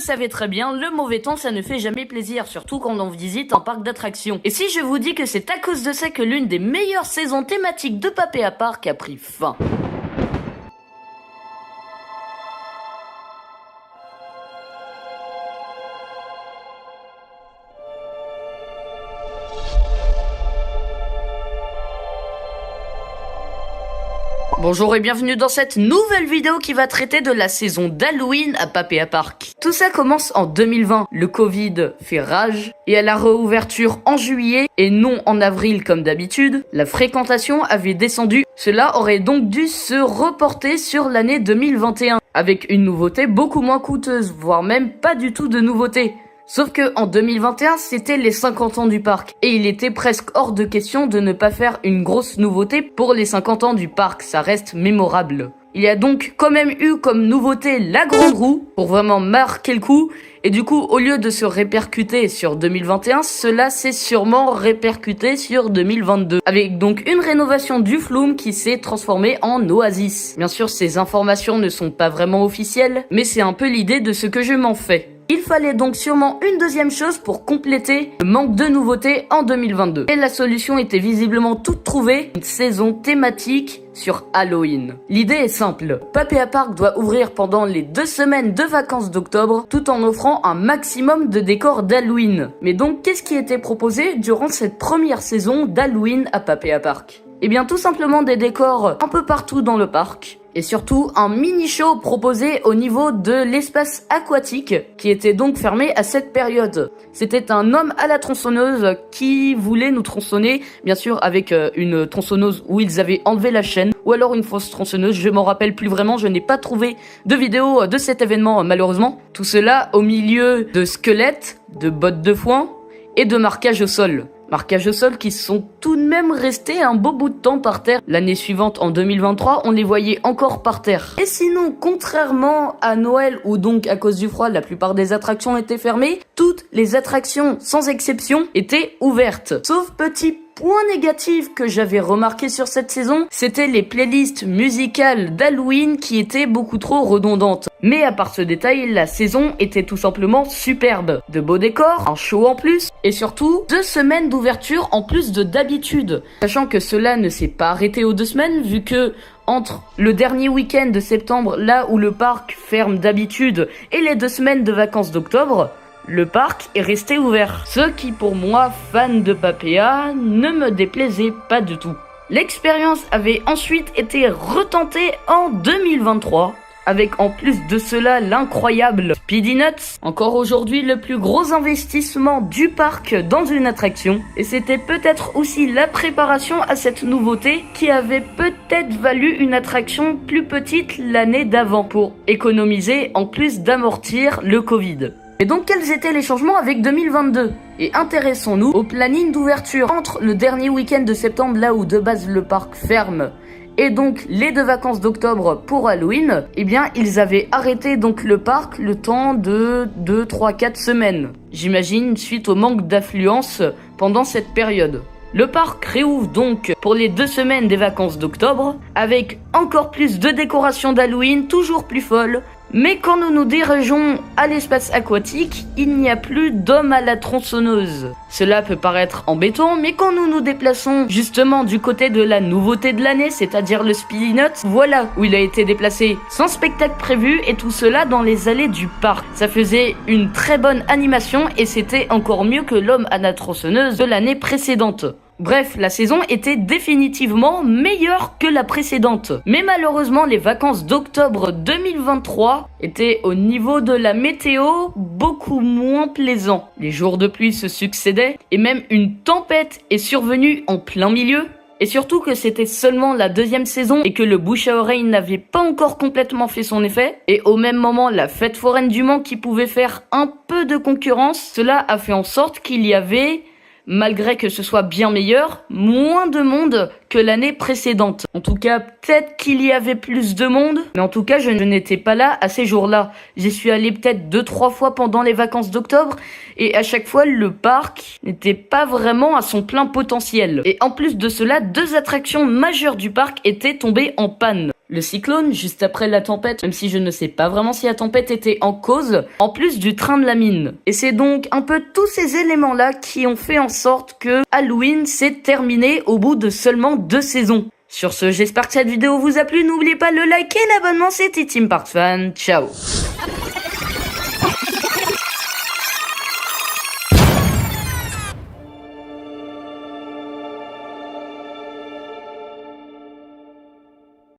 savez très bien, le mauvais temps ça ne fait jamais plaisir, surtout quand on visite un parc d'attractions. Et si je vous dis que c'est à cause de ça que l'une des meilleures saisons thématiques de Papéa Park a pris fin. Bonjour et bienvenue dans cette nouvelle vidéo qui va traiter de la saison d'Halloween à Papéa Park. Tout ça commence en 2020, le Covid fait rage, et à la réouverture en juillet et non en avril comme d'habitude, la fréquentation avait descendu. Cela aurait donc dû se reporter sur l'année 2021, avec une nouveauté beaucoup moins coûteuse, voire même pas du tout de nouveauté. Sauf que en 2021, c'était les 50 ans du parc, et il était presque hors de question de ne pas faire une grosse nouveauté pour les 50 ans du parc, ça reste mémorable. Il y a donc quand même eu comme nouveauté la grande roue, pour vraiment marquer le coup, et du coup, au lieu de se répercuter sur 2021, cela s'est sûrement répercuté sur 2022, avec donc une rénovation du Flume qui s'est transformée en Oasis. Bien sûr, ces informations ne sont pas vraiment officielles, mais c'est un peu l'idée de ce que je m'en fais. Il fallait donc sûrement une deuxième chose pour compléter le manque de nouveautés en 2022. Et la solution était visiblement toute trouvée, une saison thématique sur Halloween. L'idée est simple, Papéa Park doit ouvrir pendant les 2 semaines de vacances d'octobre, tout en offrant un maximum de décors d'Halloween. Mais donc, qu'est-ce qui était proposé durant cette première saison d'Halloween à Papéa Park ? Eh bien, tout simplement des décors un peu partout dans le parc. Et surtout un mini-show proposé au niveau de l'espace aquatique qui était donc fermé à cette période. C'était un homme à la tronçonneuse qui voulait nous tronçonner, bien sûr avec une tronçonneuse où ils avaient enlevé la chaîne, ou alors une fausse tronçonneuse, je m'en rappelle plus vraiment, je n'ai pas trouvé de vidéo de cet événement malheureusement. Tout cela au milieu de squelettes, de bottes de foin et de marquages au sol. Marquages au sol qui sont tout de même restés un beau bout de temps par terre. L'année suivante, en 2023, on les voyait encore par terre. Et sinon, contrairement à Noël, où donc à cause du froid, la plupart des attractions étaient fermées, toutes les attractions, sans exception, étaient ouvertes. Sauf petit point négatif que j'avais remarqué sur cette saison, c'était les playlists musicales d'Halloween qui étaient beaucoup trop redondantes. Mais à part ce détail, la saison était tout simplement superbe. De beaux décors, un show en plus, et surtout 2 semaines d'ouverture en plus de d'habitude. Sachant que cela ne s'est pas arrêté aux 2 semaines, vu que entre le dernier week-end de septembre, là où le parc ferme d'habitude, et les 2 semaines de vacances d'octobre, le parc est resté ouvert. Ce qui pour moi, fan de Papéa, ne me déplaisait pas du tout. L'expérience avait ensuite été retentée en 2023. Avec en plus de cela l'incroyable Speedy Nuts, encore aujourd'hui le plus gros investissement du parc dans une attraction. Et c'était peut-être aussi la préparation à cette nouveauté qui avait peut-être valu une attraction plus petite l'année d'avant pour économiser en plus d'amortir le Covid. Et donc quels étaient les changements avec 2022 ? Et intéressons-nous au planning d'ouverture entre le dernier week-end de septembre, là où de base le parc ferme, et donc les 2 vacances d'octobre pour Halloween. Eh bien ils avaient arrêté donc le parc le temps de 2, 3, 4 semaines. J'imagine suite au manque d'affluence pendant cette période. Le parc réouvre donc pour les 2 semaines des vacances d'octobre, avec encore plus de décorations d'Halloween, toujours plus folles. Mais quand nous nous dirigeons à l'espace aquatique, il n'y a plus d'homme à la tronçonneuse. Cela peut paraître embêtant, mais quand nous nous déplaçons justement du côté de la nouveauté de l'année, c'est-à-dire le Speedy Nuts, voilà où il a été déplacé sans spectacle prévu, et tout cela dans les allées du parc. Ça faisait une très bonne animation et c'était encore mieux que l'homme à la tronçonneuse de l'année précédente. Bref, la saison était définitivement meilleure que la précédente. Mais malheureusement, les vacances d'octobre 2023 étaient au niveau de la météo beaucoup moins plaisant. Les jours de pluie se succédaient et même une tempête est survenue en plein milieu. Et surtout que c'était seulement la 2e saison et que le bouche à oreille n'avait pas encore complètement fait son effet. Et au même moment, la fête foraine du Mans qui pouvait faire un peu de concurrence, cela a fait en sorte qu'il y avait, malgré que ce soit bien meilleur, moins de monde que l'année précédente. En tout cas, peut-être qu'il y avait plus de monde, mais en tout cas, je n'étais pas là à ces jours-là. J'y suis allé peut-être 2-3 fois pendant les vacances d'octobre, et à chaque fois, le parc n'était pas vraiment à son plein potentiel. Et en plus de cela, 2 attractions majeures du parc étaient tombées en panne. le cyclone juste après la tempête, même si je ne sais pas vraiment si la tempête était en cause, en plus du train de la mine. Et c'est donc un peu tous ces éléments-là qui ont fait en sorte que Halloween s'est terminé au bout de seulement 2 saisons. Sur ce, j'espère que cette vidéo vous a plu, n'oubliez pas le like et l'abonnement, c'était Team Part Fan, ciao.